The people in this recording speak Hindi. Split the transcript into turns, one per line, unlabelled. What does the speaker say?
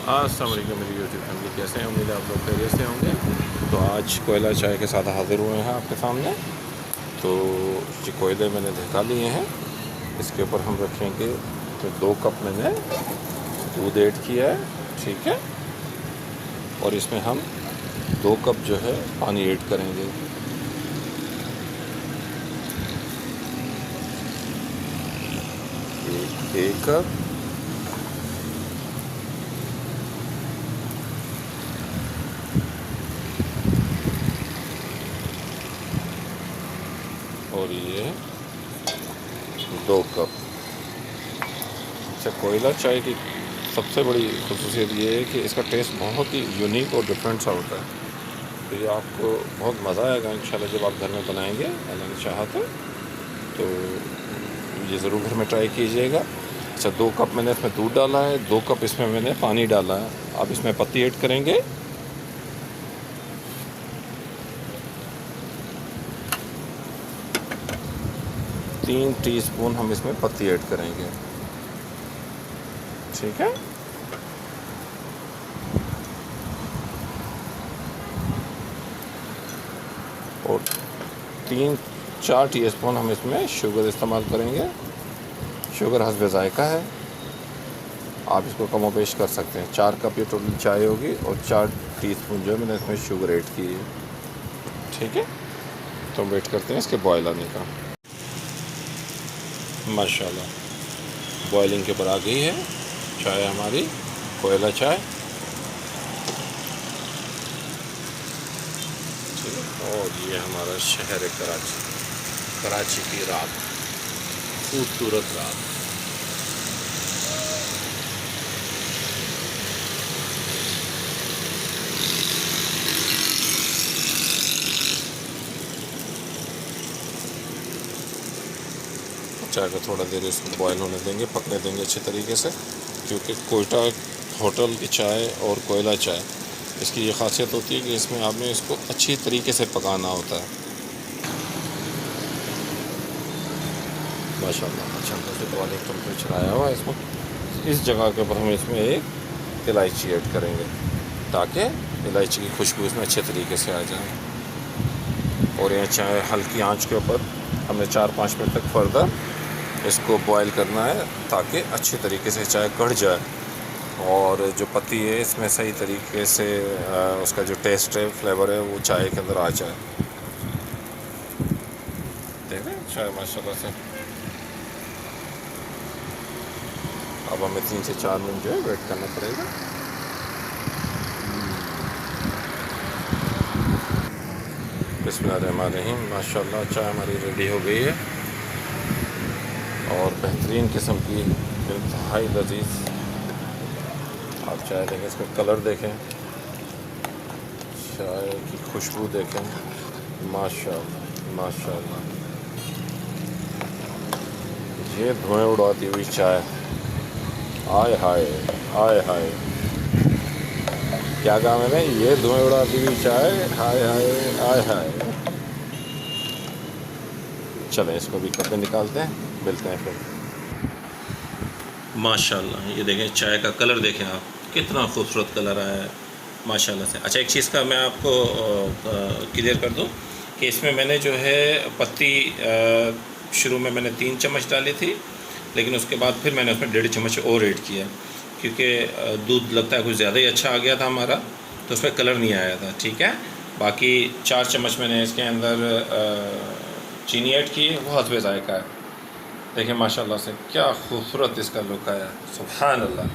अस्सलाम वालेकुम मेरी यूट्यूब फैमिली, कैसे हैं? उम्मीद है आप लोग खैरियत से होंगे। तो आज कोयला चाय के साथ हाज़िर हुए हैं आपके सामने। तो ये कोयले मैंने धिका लिए हैं, इसके ऊपर हम रखेंगे। तो 2 कप मैंने दूध ऐड किया है, ठीक है। और इसमें हम 2 कप जो है पानी ऐड करेंगे। एक कप और ये 2 कप। अच्छा, कोयला चाय की सबसे बड़ी ख़ुसूसियत ये है कि इसका टेस्ट बहुत ही यूनिक और डिफरेंट सा होता है। तो ये आपको बहुत मज़ा आएगा इंशाल्लाह जब आप घर में बनाएंगे, अल्लाह ने चाहा तो ये ज़रूर घर में ट्राई कीजिएगा। अच्छा, 2 कप मैंने इसमें दूध डाला है, 2 कप इसमें मैंने पानी डाला है। अब इसमें पत्ती ऐड करेंगे। तीन टीस्पून हम इसमें पत्ती ऐड करेंगे, ठीक है। और 3-4 टीस्पून हम इसमें शुगर इस्तेमाल करेंगे। शुगर हस्बे ज़ायक़ा है, आप इसको कम और बेश कर सकते हैं। 4 कप ये टोटल चाय होगी और 4 टीस्पून जो है मैंने इसमें शुगर ऐड की है, ठीक है। तो हम वेट करते हैं इसके बॉयल आने का। माशाल्लाह बॉयलिंग के ऊपर आ गई है चाय हमारी, कोयला चाय, ठीक है। और ये हमारा शहर है कराची, कराची की रात, खूबसूरत रात। चाय को थोड़ा देर इसको बॉयल होने देंगे, पकने देंगे अच्छे तरीके से, क्योंकि कोयटा होटल की चाय और कोयला चाय, इसकी ये ख़ासियत होती है कि इसमें आपने इसको अच्छी तरीके से पकाना होता है। माशाल्लाह अच्छा खासा बॉइलिंग टेम्परेचर आया हुआ है इसमें। इस जगह के ऊपर हम इसमें एक इलायची ऐड करेंगे, ताकि इलायची की खुशबू इसमें अच्छे तरीके से आ जाए। और यह चाय हल्की आंच के ऊपर हमने 4-5 मिनट तक फर्दर इसको बॉयल करना है, ताकि अच्छे तरीके से चाय कढ़ जाए और जो पत्ती है इसमें सही तरीके से उसका जो टेस्ट है, फ्लेवर है, वो चाय के अंदर आ जाए। देखें चाय माशाल्लाह से। अब हमें 3 से 4 मिनट जो है वेट करना पड़ेगा। बिस्मिल्लाहिर्रहमानिर्रहीम। माशाल्लाह चाय हमारी रेडी हो गई है और बेहतरीन किस्म की, इंतहाई लजीज। आप चाय देखें, इसका कलर देखें, चाय की खुशबू देखें, माशाल्लाह माशाल्लाह। ये धुएं उड़ाती हुई चाय, आय हाय आय हाय, क्या कहा मैंने? ये धुएं उड़ाती हुई चाय, हाय हाय आय हाय। चलें इसको भी कप में निकालते हैं, मिलते हैं फिर। माशाल्लाह ये देखें चाय का कलर देखें आप, कितना खूबसूरत कलर आया है माशाल्लाह से। अच्छा, एक चीज़ का मैं आपको क्लियर कर दूं कि इसमें मैंने जो है पत्ती शुरू में मैंने 3 चम्मच डाली थी, लेकिन उसके बाद फिर मैंने उसमें 1.5 चम्मच और ऐड किया, क्योंकि दूध लगता है कुछ ज़्यादा ही अच्छा आ गया था हमारा, तो उसमें कलर नहीं आया था, ठीक है। बाकी 4 चम्मच मैंने इसके अंदर चीनी ऐड की, वो हस्बे ज़ायक़ा है। देखिए माशाल्लाह से क्या खूबसूरत इसका लुक आया, सुभान अल्लाह।